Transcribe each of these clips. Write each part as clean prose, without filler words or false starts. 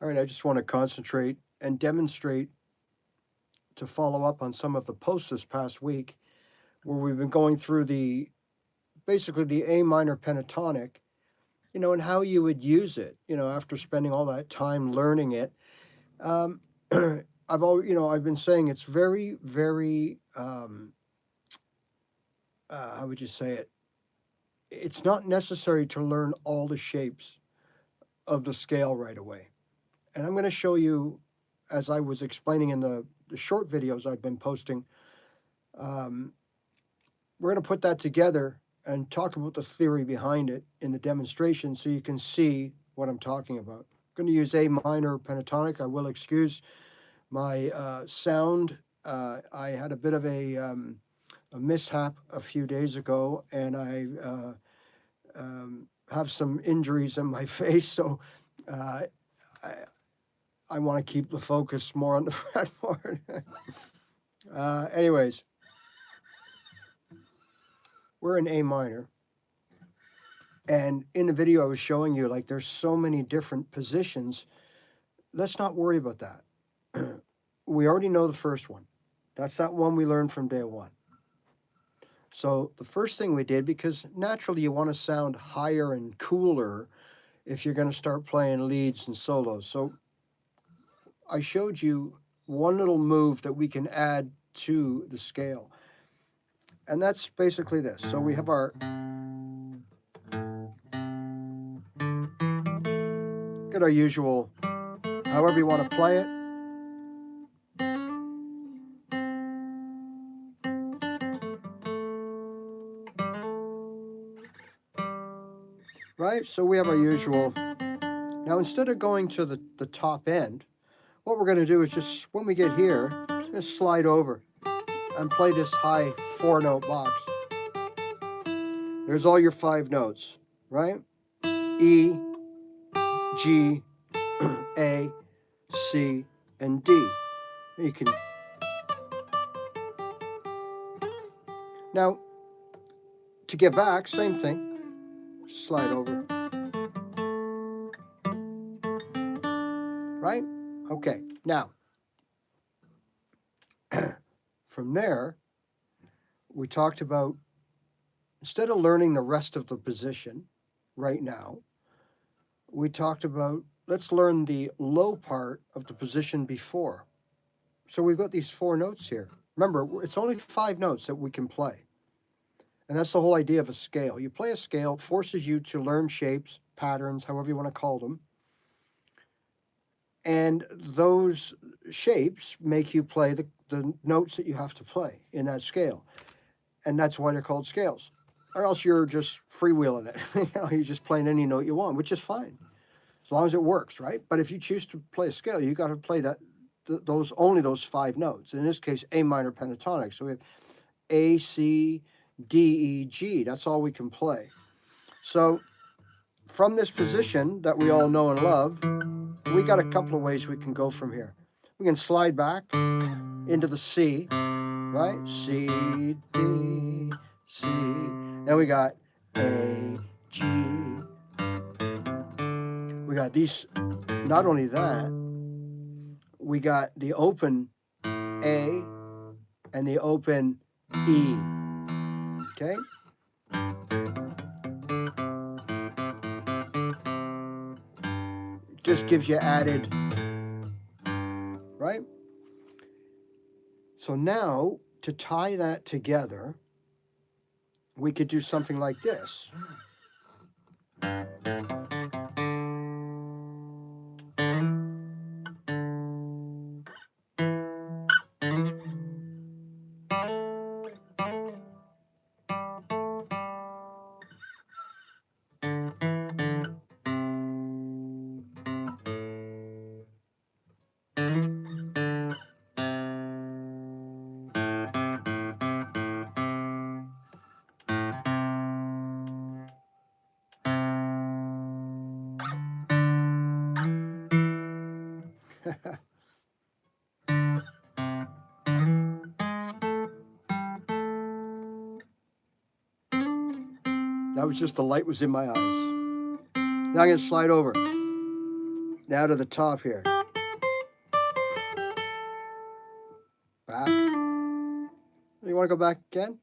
All right, I just want to concentrate and demonstrate to follow up on some of the posts this past week where we've been going through the basically the A minor pentatonic, and how you would use it, after spending all that time learning it. Um, I've been saying it's very, very, how would you say it? It's not necessary to learn all the shapes of the scale right away. And I'm going to show you, as I was explaining in the short videos I've been posting, um, we're going to put that together and talk about the theory behind it in the demonstration so you can see what I'm talking about. I'm going to use A minor pentatonic. I will excuse my sound. I had a bit of a mishap a few days ago, and I have some injuries in my face, so uh, I, I want to keep the focus more on the fretboard. Anyways, we're in A minor. And in the video, I was showing you like there's so many different positions. Let's not worry about that. We already know the first one. That's that one we learned from day one. So the first thing we did, because naturally you want to sound higher and cooler if you're going to start playing leads and solos. So I showed you one little move that we can add to the scale. And that's basically this. So we have our, get our usual, however you want to play it. Right? So we have our usual. Now, instead of going to the top end, what we're going to do is just, when we get here, just slide over and play this high 4-note box. There's all your 5 notes, right? E, G, A, C, and D. You can. Now, to get back, same thing. Slide over. Right? Okay. Now, from there, we talked about, instead of learning the rest of the position right now, we talked about, let's learn the low part of the position before. So we've got these 4 notes here. Remember, it's only 5 notes that we can play. And that's the whole idea of a scale. You play a scale, it forces you to learn shapes, patterns, however you want to call them. And those shapes make you play the notes that you have to play in that scale. And that's why they're called scales. Or else you're just freewheeling it. You're just playing any note you want, which is fine, as long as it works, right? But if you choose to play a scale, you got to play only those 5 notes. In this case, A minor pentatonic. So we have A, C, D, E, G. That's all we can play. So from this position that we all know and love, we got a couple of ways we can go from here. We can slide back into the C, right? C, D, C. Then we got A, G. We got these, not only that, we got the open A and the open E, okay? Just gives you added, right? So now, to tie that together, we could do something like this. That was just the light was in my eyes. Now I'm going to slide over. Now to the top here. Back. You want to go back again?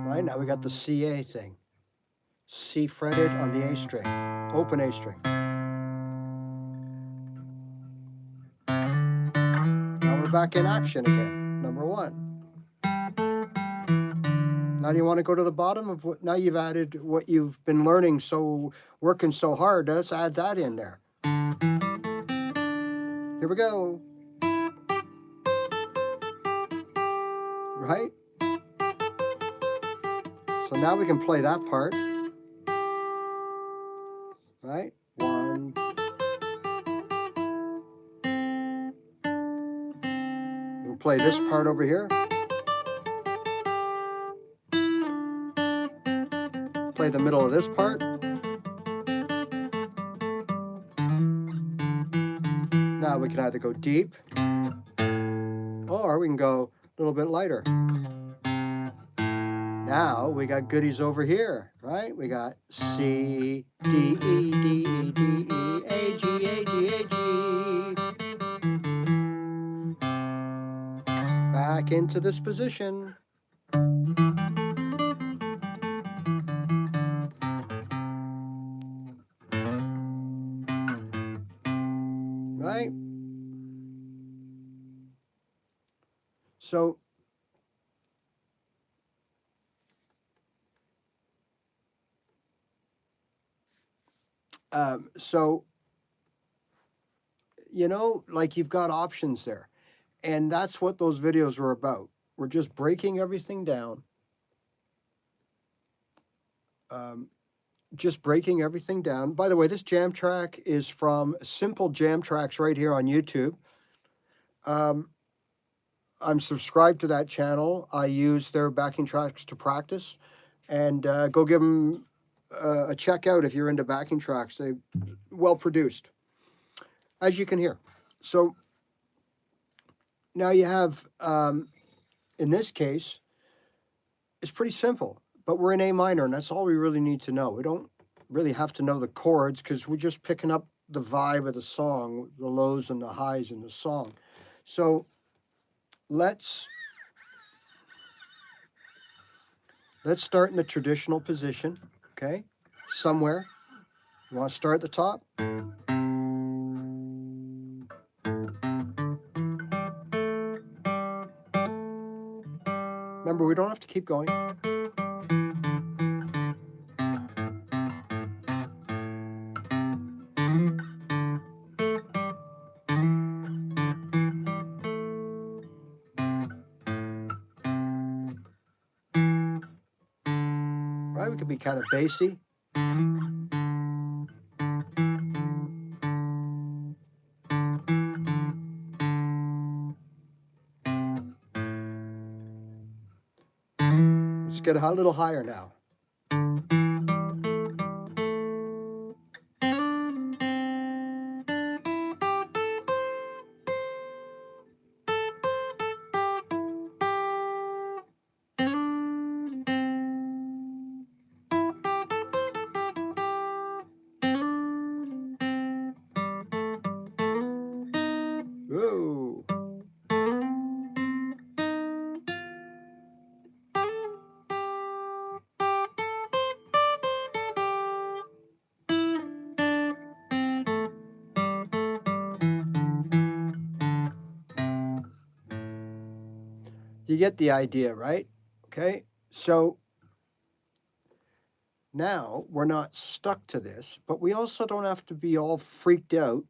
Right, now we got the CA thing. C fretted on the A string, open A string. Now we're back in action again, number 1. Now do you want to go to the bottom of what, now you've added what you've been learning, so working so hard, let's add that in there. Here we go. Right? So now we can play that part. Right? 1. We'll play this part over here. Play the middle of this part. Now we can either go deep, or we can go a little bit lighter. Now we got goodies over here, right? We got C, D, E, D, E, D, E, A, G, A, G, A, G. Back into this position. Right? So you know, like you've got options there. And that's what those videos were about. We're just breaking everything down. Just breaking everything down. By the way, this jam track is from Simple Jam Tracks right here on YouTube. I'm subscribed to that channel. I use their backing tracks to practice. And go give them a check out if you're into backing tracks. They're well produced, as you can hear. So now you have, in this case, it's pretty simple, but we're in A minor, and that's all we really need to know. We don't really have to know the chords because we're just picking up the vibe of the song, the lows and the highs in the song. So let's start in the traditional position, okay? Somewhere. You want to start at the top? Remember, we don't have to keep going. Right, we could be kind of bassy. Let's get a little higher now. Whoa. You get the idea, right? Okay, so now we're not stuck to this, but we also don't have to be all freaked out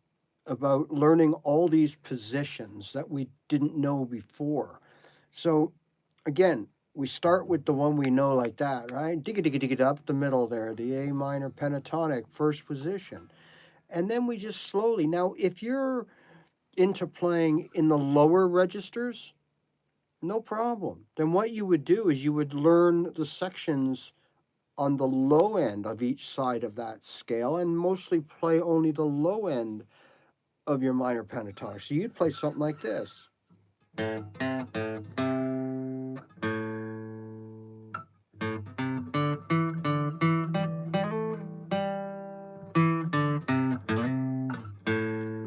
about learning all these positions that we didn't know before. So again, we start with the one we know like that, right? Digga digga digga up the middle there, the A minor pentatonic, first position. And then we just slowly, now if you're into playing in the lower registers, No problem. Then what you would do is you would learn the sections on the low end of each side of that scale and mostly play only the low end of your minor pentatonic. So you'd play something like this. And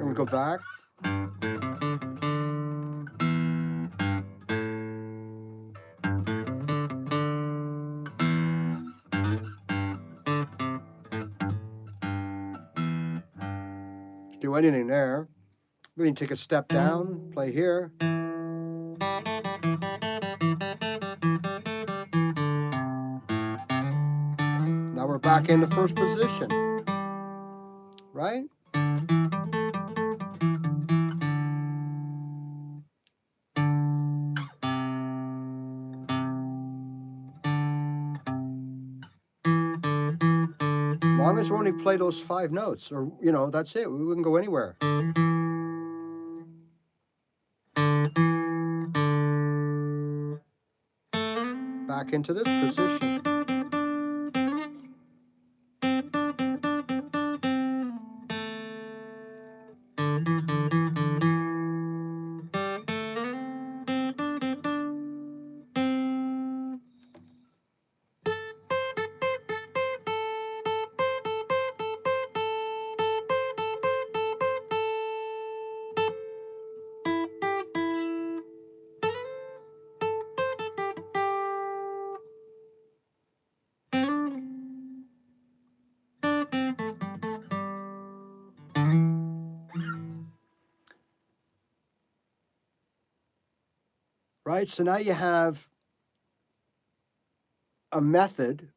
we go back. Do anything there. We can take a step down, play here. Now we're back in the first position, right? As long as we only play those 5 notes, or, that's it. We wouldn't go anywhere. Back into this position. Right? So now you have a method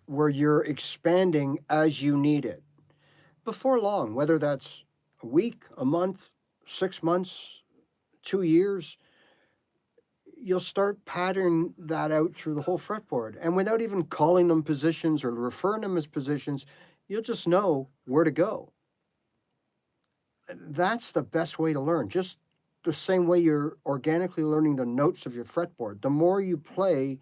where you're expanding as you need it. Before long, whether that's a week, a month, 6 months, 2 years, you'll start patterning that out through the whole fretboard. And without even calling them positions or referring them as positions, you'll just know where to go. That's the best way to learn. Just the same way you're organically learning the notes of your fretboard. The more you play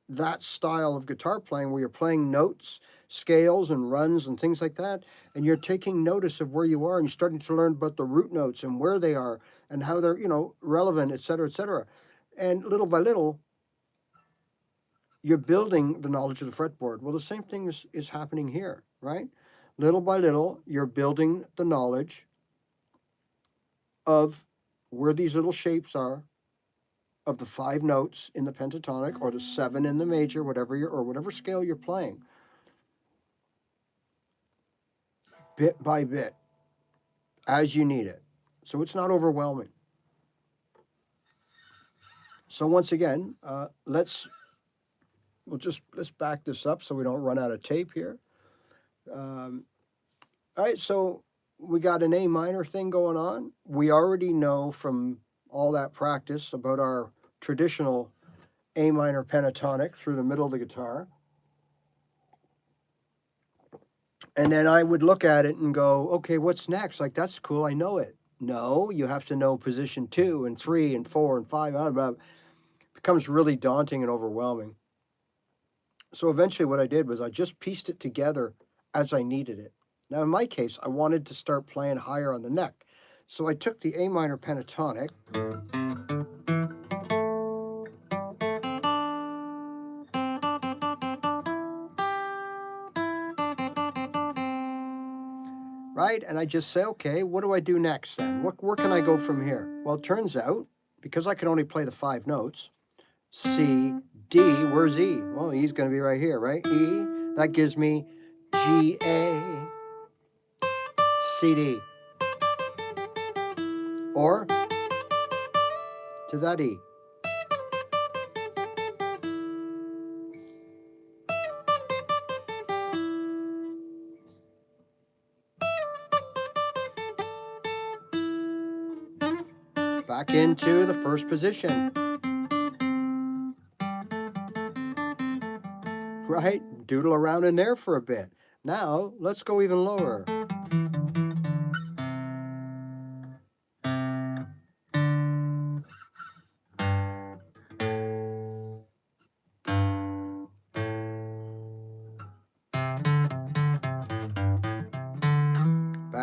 that style of guitar playing where you're playing notes, scales and runs and things like that, and you're taking notice of where you are and you're starting to learn about the root notes and where they are and how they're, relevant, et cetera, et cetera. And little by little, you're building the knowledge of the fretboard. Well, the same thing is happening here, right? Little by little, you're building the knowledge of where these little shapes are, of the 5 notes in the pentatonic or the 7 in the major, whatever scale you're playing, bit by bit, as you need it. So it's not overwhelming. So once again, let's back this up so we don't run out of tape here. All right, so we got an A minor thing going on. We already know from all that practice about our traditional A minor pentatonic through the middle of the guitar. And then I would look at it and go, okay, what's next? Like, that's cool, I know it. No, you have to know position 2 and 3 and 4 and 5. It becomes really daunting and overwhelming. So eventually what I did was I just pieced it together as I needed it. Now in my case, I wanted to start playing higher on the neck. So I took the A minor pentatonic, right? And I just say, okay, what do I do next then? Where can I go from here? Well, it turns out, because I can only play the 5 notes, C, D, where's E? Well, E's going to be right here, right? E, that gives me G, A, C, D. Or to that E. Back into the first position. Right? Doodle around in there for a bit. Now, let's go even lower.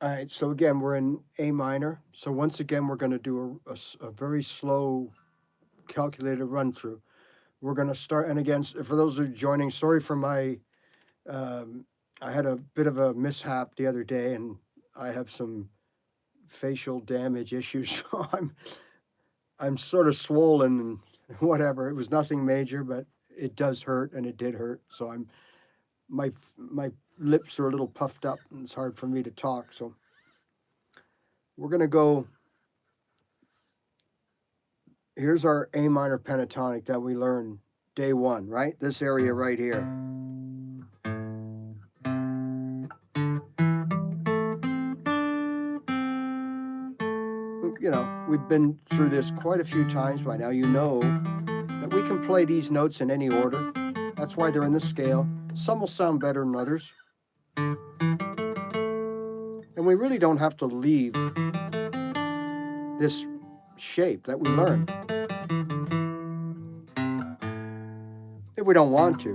All right, so again, we're in A minor. So once again, we're going to do a very slow, calculated run through. We're going to start, and again, for those who are joining, sorry for my, um, I had a bit of a mishap the other day, and I have some facial damage issues, so I'm sort of swollen and whatever. It was nothing major, but it does hurt, and it did hurt. So my lips are a little puffed up, and it's hard for me to talk. So we're going to go. Here's our A minor pentatonic that we learned day one, right? This area right here. You know, we've been through this quite a few times by now. You know that we can play these notes in any order. That's why they're in the scale. Some will sound better than others. And we really don't have to leave this shape that we learned if we don't want to.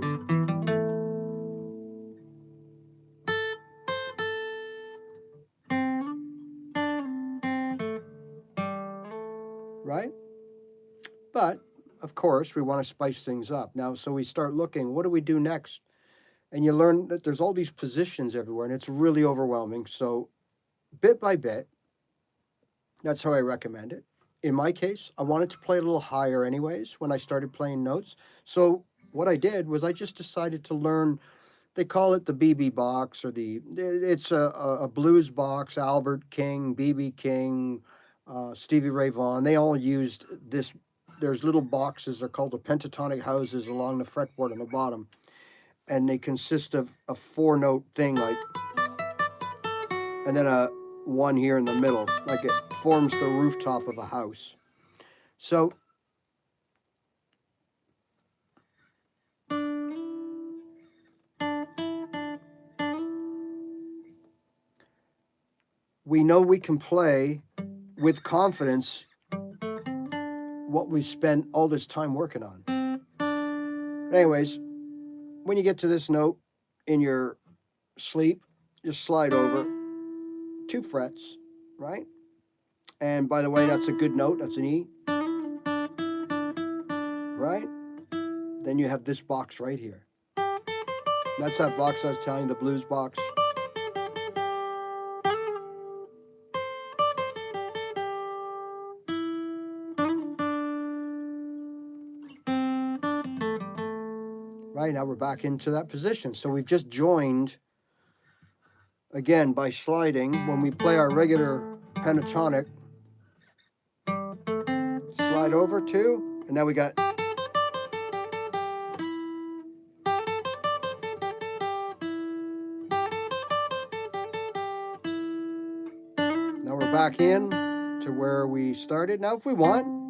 Right? But, of course, we want to spice things up. Now, so we start looking, what do we do next? And you learn that there's all these positions everywhere, and it's really overwhelming. So, bit by bit, that's how I recommend it. In my case, I wanted to play a little higher anyways when I started playing notes. So, what I did was I just decided to learn, they call it the BB box, or it's a blues box. Albert King, BB King, Stevie Ray Vaughan, they all used this. There's little boxes, they're called the pentatonic houses along the fretboard on the bottom, and they consist of a 4-note thing, like, and then a one here in the middle, like it forms the rooftop of a house. So we know we can play with confidence what we spent all this time working on. But anyways, when you get to this note in your sleep, just slide over 2 frets, right? And by the way, that's a good note. That's an E, right? Then you have this box right here. That's that box I was telling you, the blues box. Right, now we're back into that position. So we've just joined, again, by sliding. When we play our regular pentatonic, slide over 2, and now we got now we're back in to where we started. Now if we want,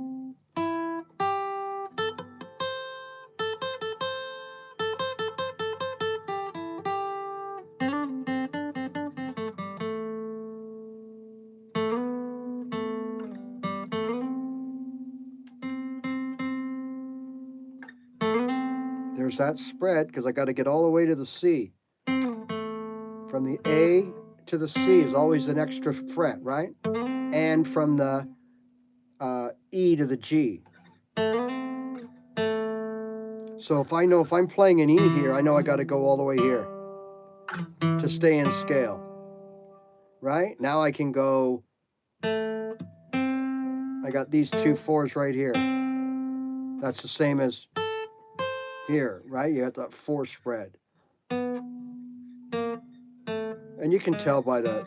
there's that spread, because I got to get all the way to the C. From the A to the C is always an extra fret, right? And from the E to the G. So if I know if I'm playing an E here, I know I got to go all the way here to stay in scale. Right? Now I can go, I got these 2 4s right here. That's the same as here, right? You got that 4 spread. And you can tell by the,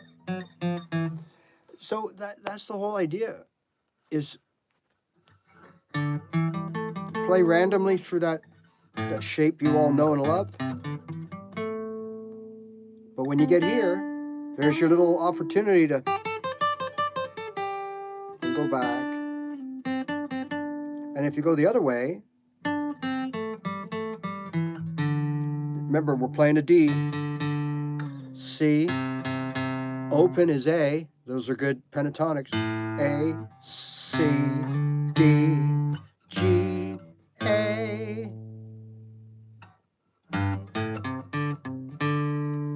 so that's the whole idea, is play randomly through that shape you all know and love. But when you get here, there's your little opportunity to go back. And if you go the other way, remember we're playing a D, C, open is A, those are good pentatonics, A, C, D, G, A.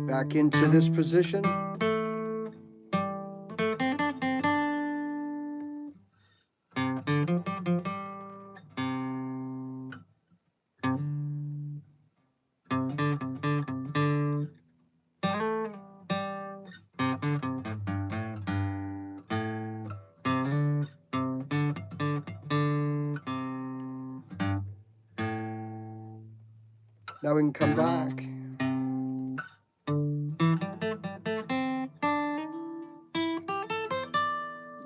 Back into this position. Now we can come back.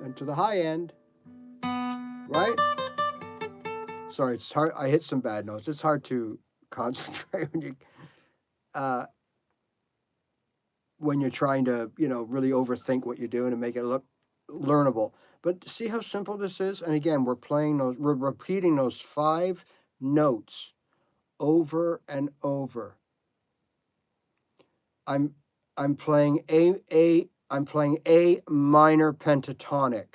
And to the high end, right? Sorry, it's hard. I hit some bad notes. It's hard to concentrate when you're trying to, really overthink what you're doing and make it look learnable. But see how simple this is? And again, we're repeating those 5 notes over and over. I'm playing I'm playing A minor pentatonic.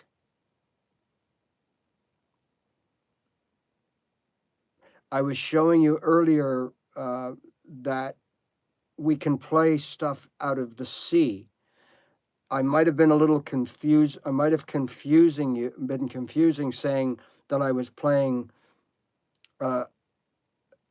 I was showing you earlier that we can play stuff out of the C. I might have been a little confused. I might have been confusing saying that I was playing a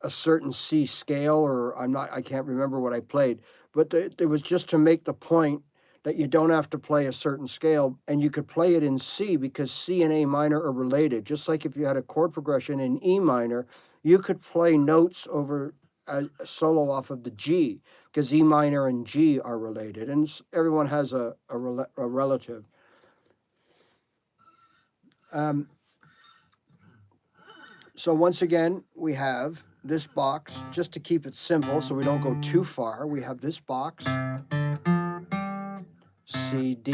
certain C scale, or I can't remember what I played, but it was just to make the point that you don't have to play a certain scale, and you could play it in C because C and A minor are related. Just like if you had a chord progression in E minor, you could play notes over a solo off of the G because E minor and G are related, and everyone has a relative. So once again, we have this box, just to keep it simple so we don't go too far. We have this box, C, D,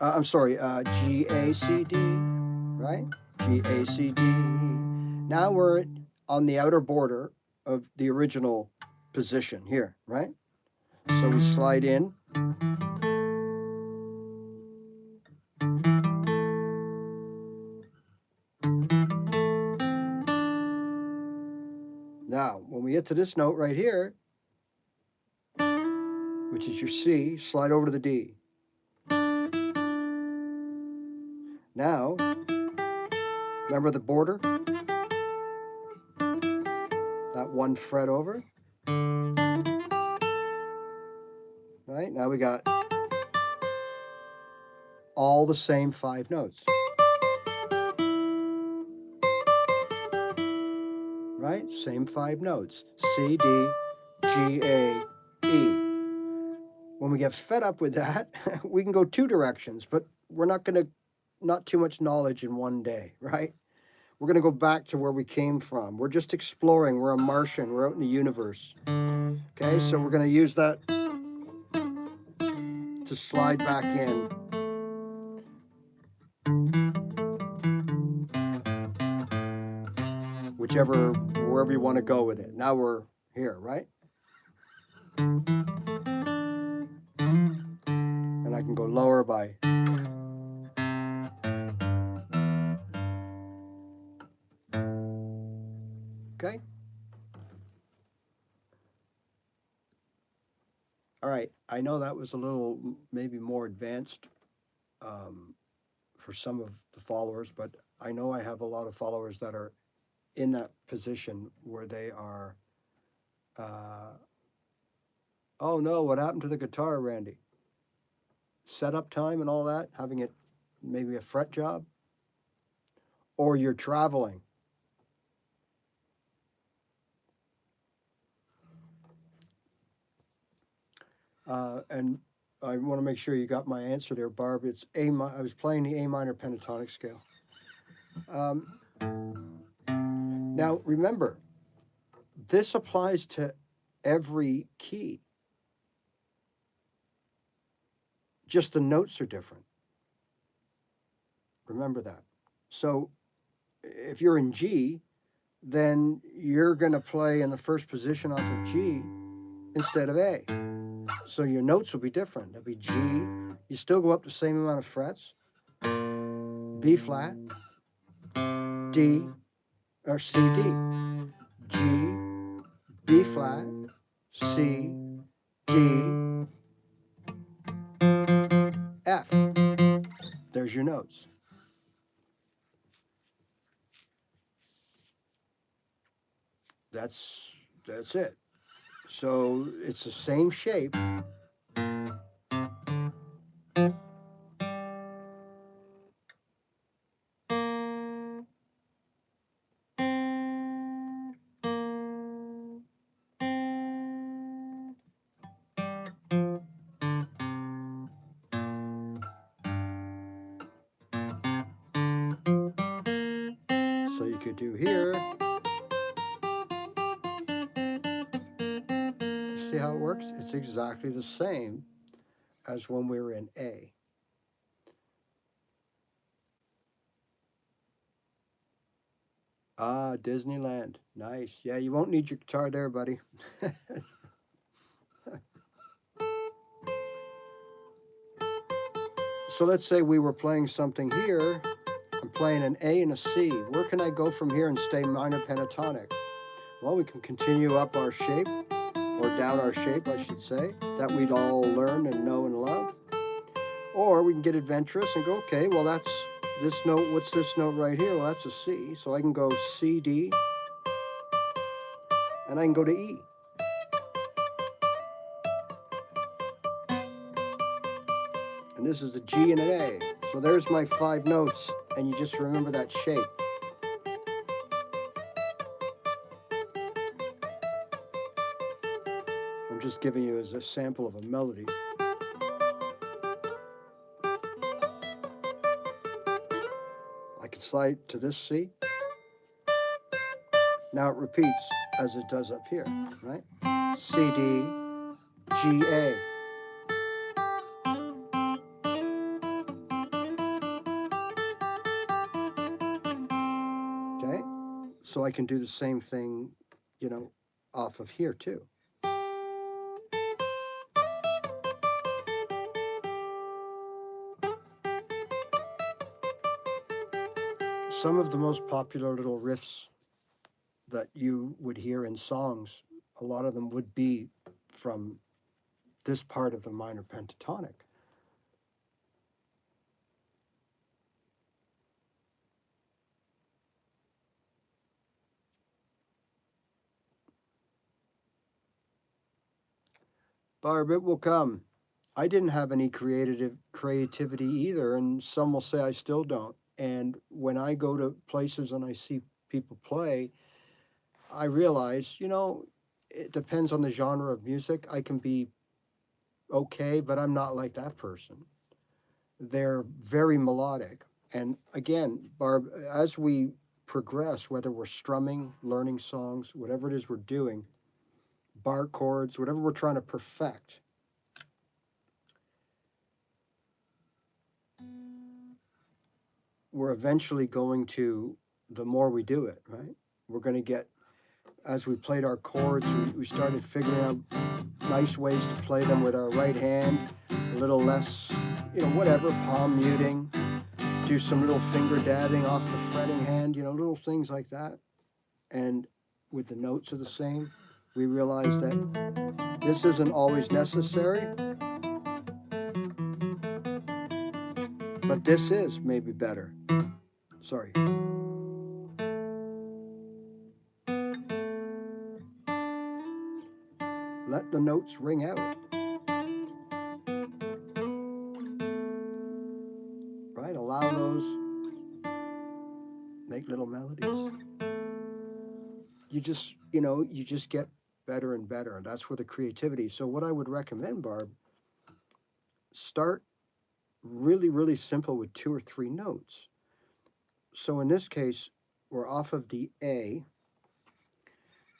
I'm sorry, G, A, C, D, right? G, A, C, D. Now we're on the outer border of the original position here, right? So we slide in. Now, when we get to this note right here, which is your C, slide over to the D. Now, remember the border? That 1 fret over. Right, now we got all the same 5 notes. Right, same 5 notes. C, D, G, A, E. When we get fed up with that, we can go 2 directions, but we're not too much knowledge in one day, right? We're going to go back to where we came from. We're just exploring. We're a Martian. We're out in the universe. Okay, so we're going to use that to slide back in. Wherever you want to go with it. Now we're here, right? And I can go lower by. Okay? All right, I know that was a little maybe more advanced for some of the followers, but I know I have a lot of followers that are in that position where they are, oh no, what happened to the guitar, Randy? Setup time and all that, having it maybe a fret job, or you're traveling. And I want to make sure you got my answer there, Barb. It's I was playing the A minor pentatonic scale. Now remember, this applies to every key. Just the notes are different. Remember that. So if you're in G, then you're going to play in the first position off of G instead of A. So your notes will be different. They'll be G. You still go up the same amount of frets. B flat, D, or C, D. G, B flat, C, D, F. There's your notes. That's it. So it's the same shape. See how it works? It's exactly the same as when we were in A. Ah, Disneyland. Nice. Yeah, you won't need your guitar there, buddy. So let's say we were playing something here. I'm playing an A and a C. Where can I go from here and stay minor pentatonic? Well, we can continue up our shape, or down our shape, I should say, that we'd all learn and know and love. Or we can get adventurous and go, okay, well, that's this note. What's this note right here? Well, that's a C. So I can go C, D, and I can go to E. And this is a G and an A. So there's my 5 notes, and you just remember that shape. I'm just giving you as a sample of a melody. I can slide to this C. Now it repeats as it does up here, right? C, D, G, A. Okay? So I can do the same thing, you know, off of here too. Some of the most popular little riffs that you would hear in songs, a lot of them would be from this part of the minor pentatonic. Barb, it will come. I didn't have any creativity either, and some will say I still don't. And when I go to places and I see people play, I realize, you know, it depends on the genre of music. I can be okay, but I'm not like that person. They're very melodic. And again, Barb, as we progress, whether we're strumming, learning songs, whatever it is we're doing, bar chords, whatever we're trying to perfect, we're eventually going to, the more we do it, right? We're going to get, as we played our chords, we started figuring out nice ways to play them with our right hand, a little less, you know, whatever, palm muting, do some little finger dabbing off the fretting hand, you know, little things like that. And with the notes are the same, we realize that this isn't always necessary, but this is maybe better. Sorry. Let the notes ring out. Right? Allow those, make little melodies. You just, you know, you just get better and better, and that's where the creativity. So what I would recommend, Barb, start really, really simple with 2 or 3 notes. So in this case, we're off of the A.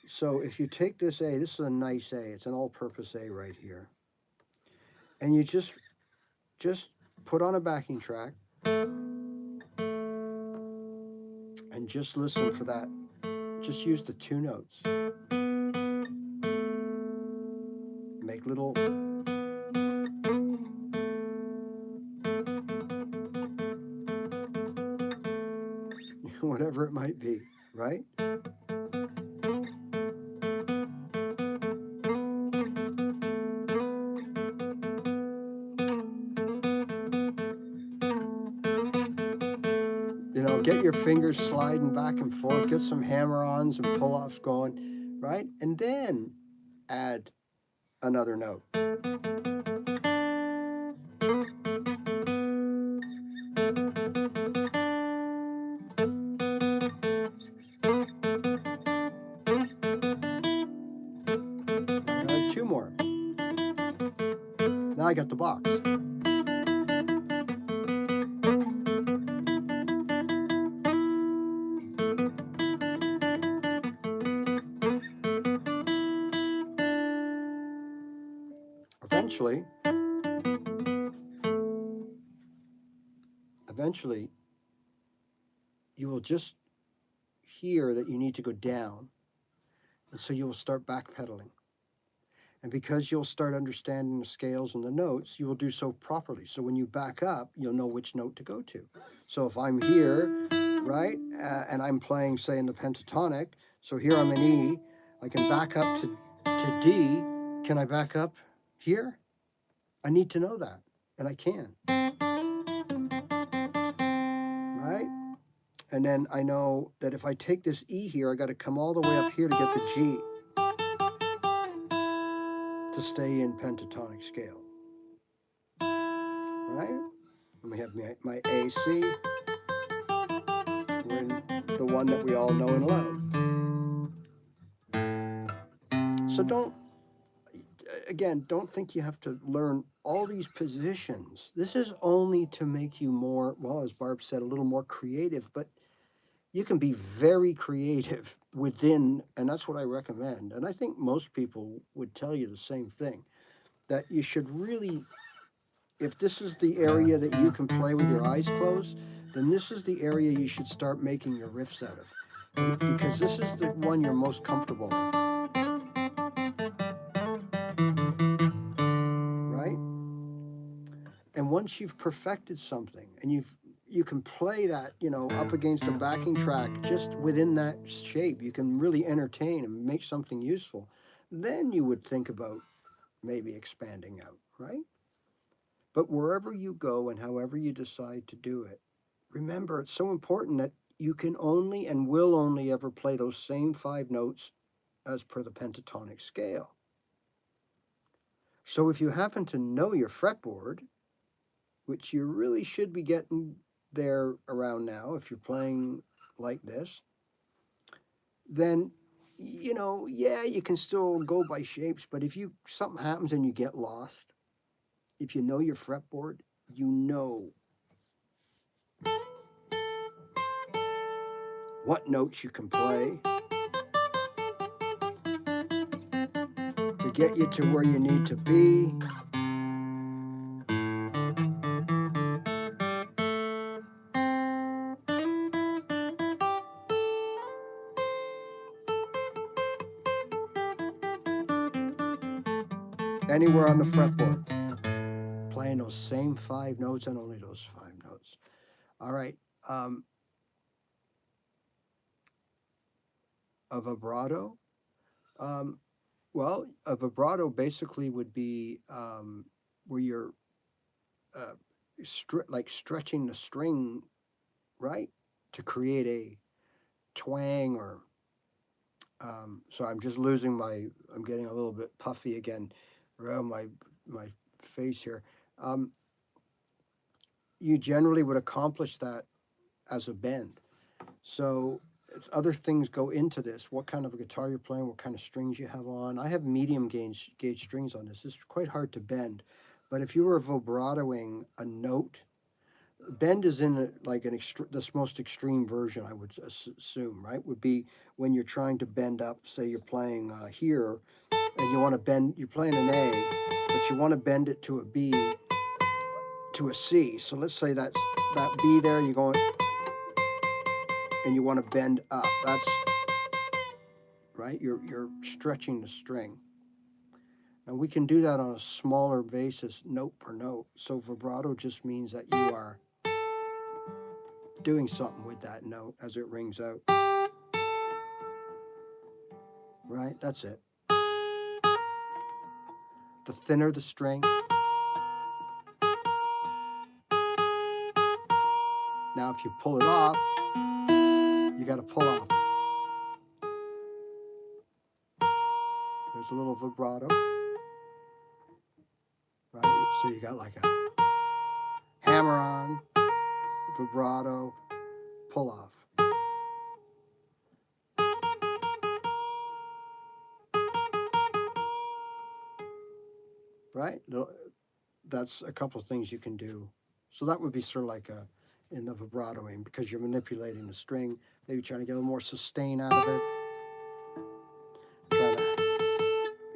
So if you take this A, this is a nice A. It's an all-purpose A right here. And you just put on a backing track and just listen for that. Just use the 2 notes. Make little whatever it might be, right? You know, get your fingers sliding back and forth, get some hammer-ons and pull-offs going, right? And then add another note. Add 2 more. Now I got the box. eventually, you will just hear that you need to go down, and so you will start backpedaling. And because you'll start understanding the scales and the notes, you will do so properly. So when you back up, you'll know which note to go to. So if I'm here, right, and I'm playing, say, in the pentatonic, so here I'm in E, I can back up to D. Can I back up here? I need to know that, and I can, right? And then I know that if I take this E here, I got to come all the way up here to get the G to stay in pentatonic scale, right? And we have my A, C. We're in the one that we all know and love. So don't think you have to learn all these positions. This is only to make you more, well, as Barb said, a little more creative, but you can be very creative within, and that's what I recommend. And I think most people would tell you the same thing, that you should really, if this is the area that you can play with your eyes closed, then this is the area you should start making your riffs out of, because this is the one you're most comfortable in. Right? And once you've perfected something and you can play that, up against a backing track just within that shape, you can really entertain and make something useful. Then you would think about maybe expanding out, right? But wherever you go and however you decide to do it, remember it's so important that you can only and will only ever play those same 5 notes as per the pentatonic scale. So if you happen to know your fretboard, which you really should be getting there around now if you're playing like this, then, yeah, you can still go by shapes, but if something happens and you get lost, if you know your fretboard, you know what notes you can play to get you to where you need to be. Anywhere on the fretboard, playing those same 5 notes and only those 5 notes. All right. A vibrato. Well, a vibrato basically would be where you're stretching the string, right, to create a twang or. So I'm just losing I'm getting a little bit puffy again around my face here. You generally would accomplish that as a bend. So other things go into this. What kind of a guitar you're playing, what kind of strings you have on. I have medium gauge strings on this. It's quite hard to bend. But if you were vibratoing a note, bend is in this most extreme version, I would assume, right? Would be when you're trying to bend up, say you're playing here, and you want to bend, you're playing an A, but you want to bend it to a B, to a C. So let's say that's that B there, you're going, and you want to bend up. That's right. You're stretching the string. And we can do that on a smaller basis, note per note. So vibrato just means that you are doing something with that note as it rings out. Right? That's it. The thinner the string. Now if you pull it off, you got to pull off. There's a little vibrato. Right? So you got like a hammer on, vibrato, pull off. Right? That's a couple of things you can do. So that would be sort of like in the vibratoing, because you're manipulating the string, maybe trying to get a little more sustain out of it.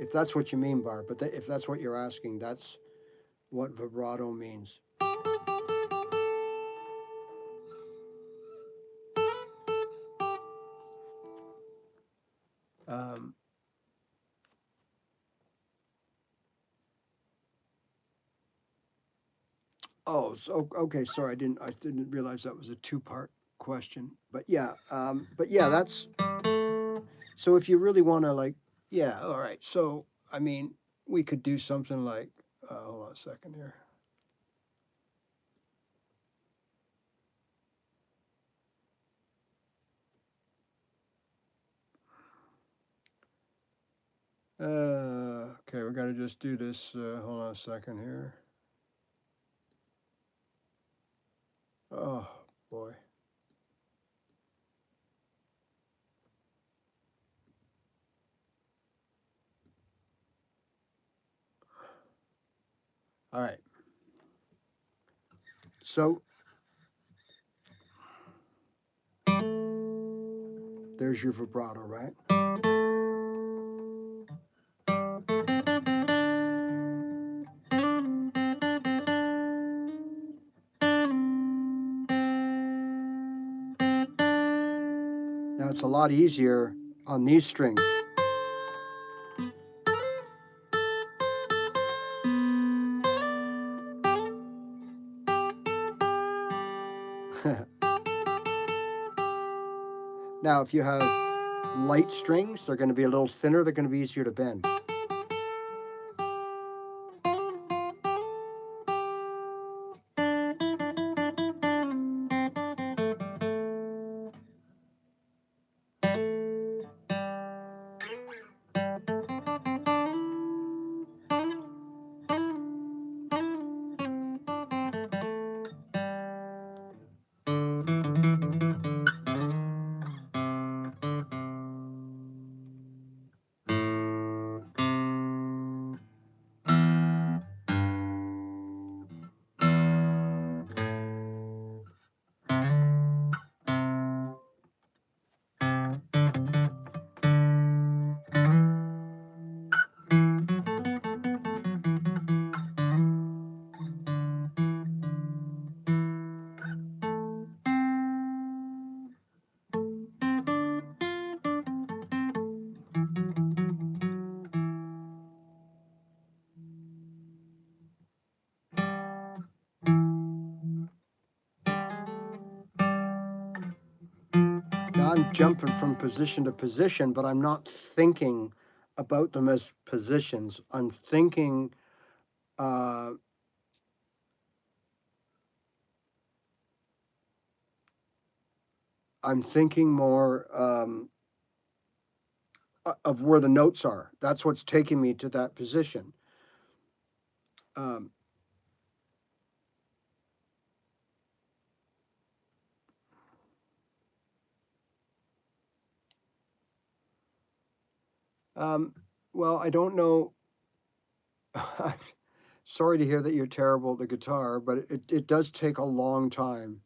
if that's what you mean, Barb. But if that's what you're asking, that's what vibrato means. Um, oh, so okay. Sorry, I didn't realize that was a two-part question. But yeah, that's so. If you really want to, like, yeah, all right. So I mean, we could do something like, hold on a second here. Okay, we got to just do this. Hold on a second here. Oh boy. All right. So there's your vibrato, right? Now it's a lot easier on these strings. Now, if you have light strings, they're going to be a little thinner. They're going to be easier to bend. Now I'm jumping from position to position, but I'm not thinking about them as positions. I'm thinking, uh, more of where the notes are. That's what's taking me to that position. Um, um, well, I don't know. Sorry to hear that you're terrible at the guitar, but it does take a long time.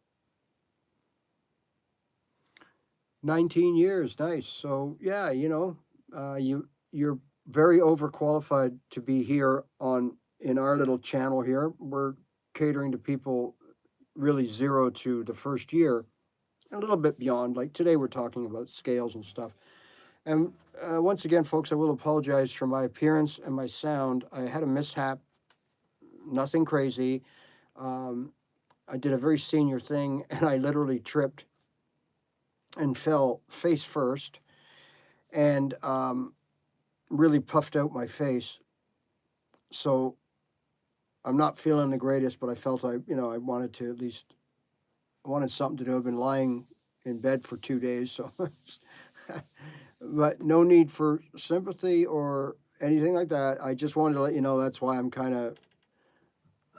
19 years, nice. So yeah, you're very overqualified to be here on in our little channel here. We're catering to people really 0 to the first year, a little bit beyond. Like today, we're talking about scales and stuff. And once again, folks, I will apologize for my appearance and my sound. I had a mishap, nothing crazy. Um, I did a very senior thing, and I literally tripped and fell face first, and really puffed out my face. So I'm not feeling the greatest, but I felt I wanted to at least, I wanted something to do. I've been lying in bed for 2 days, so but no need for sympathy or anything like that. I just wanted to let you know that's why I'm kind of.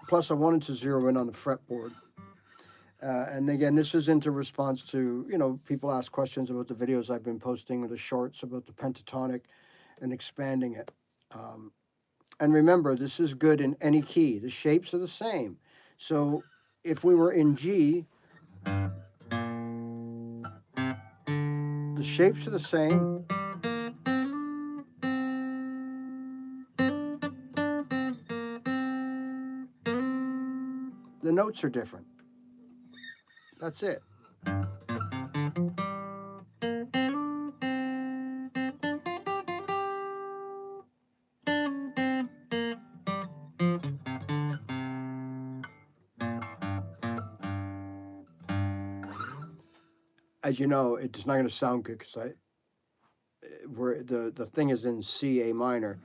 Plus, I wanted to zero in on the fretboard. And again, this is into response to, people ask questions about the videos I've been posting or the shorts about the pentatonic and expanding it. And remember, this is good in any key. The shapes are the same. So if we were in G, the shapes are the same. The notes are different. That's it. As you know, it's not going to sound good because where the thing is in C A minor,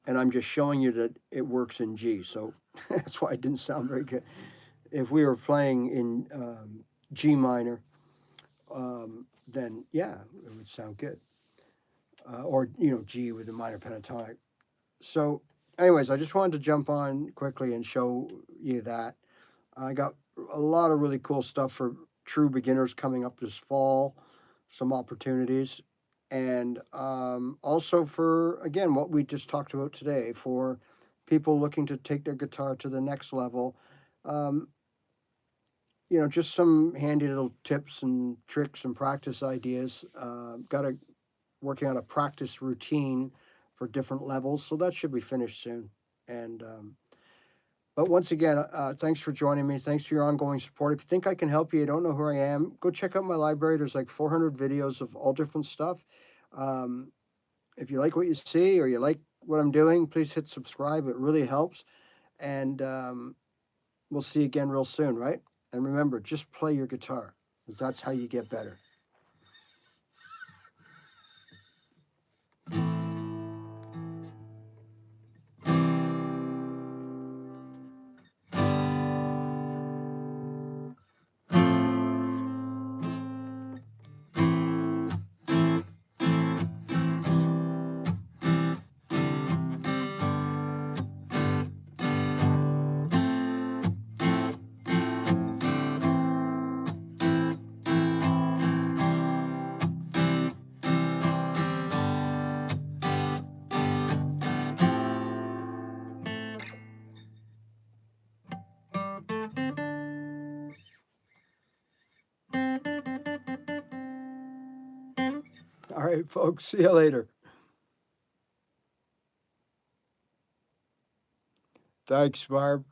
and I'm just showing you that it works in G. So that's why it didn't sound very good. If we were playing in G minor, then yeah, it would sound good. Or G with a minor pentatonic. So, anyways, I just wanted to jump on quickly and show you that I got a lot of really cool stuff for true beginners coming up this fall. Some opportunities, and also for again what we just talked about today for people looking to take their guitar to the next level. Um, just some handy little tips and tricks and practice ideas. Got a working on a practice routine for different levels, so that should be finished soon. And but once again, thanks for joining me. Thanks for your ongoing support. If you think I can help you, you don't know who I am, go check out my library. There's like 400 videos of all different stuff. Um, if you like what you see or you like what I'm doing, please hit subscribe. It really helps. And we'll see you again real soon, right? And remember, just play your guitar, because that's how you get better. All right, folks, see you later. Thanks, Barb.